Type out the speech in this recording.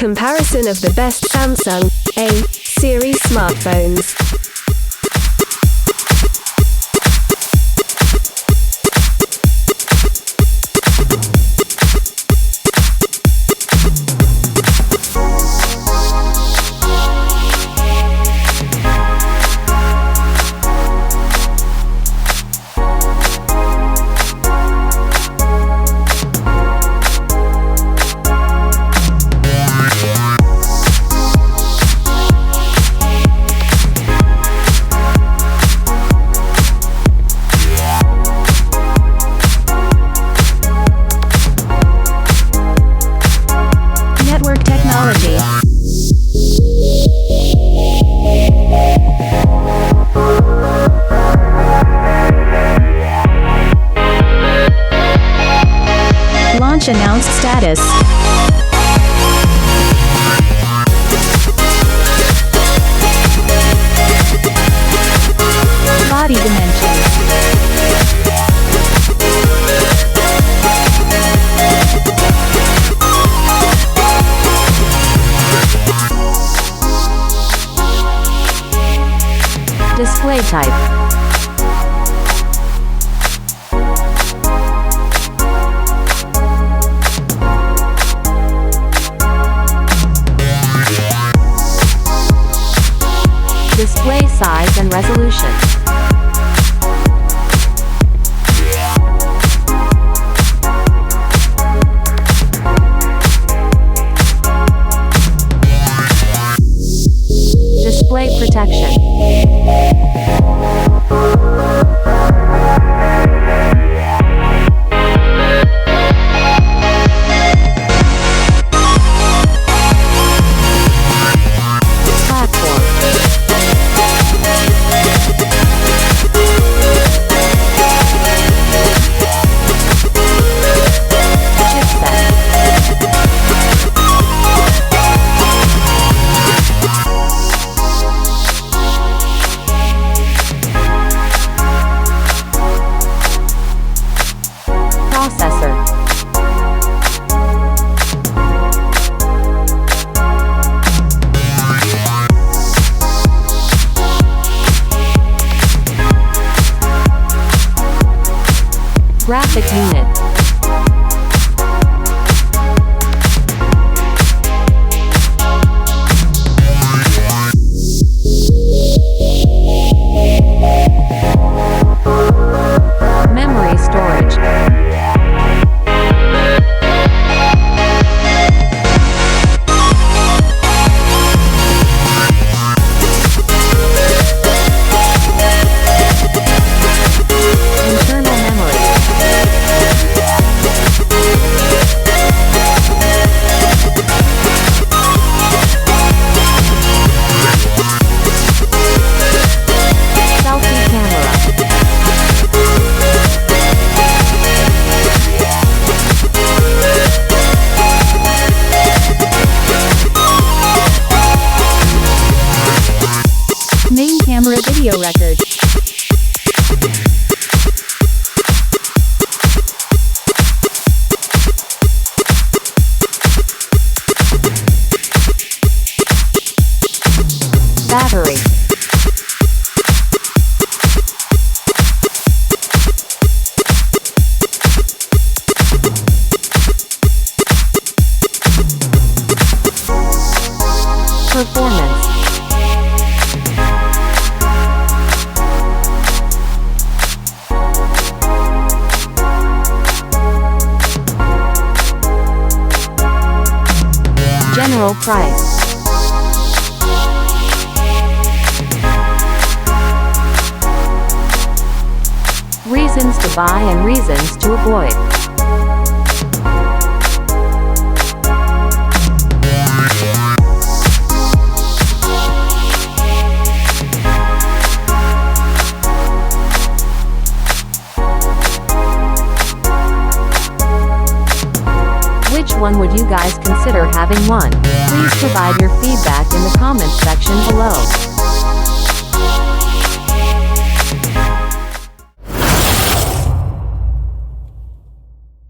Comparison of the best Samsung A series smartphones. Technology. Launch announced status. Body dimensions. Display type. Display size and resolution. Display protection. Processor. Graphic unit. Memory storage. Internal memory. Selfie camera. Main camera video record. Battery. Performance. General price. Reasons to buy and reasons to avoid. Which one would you guys consider having one? Please provide your feedback in the comments section below.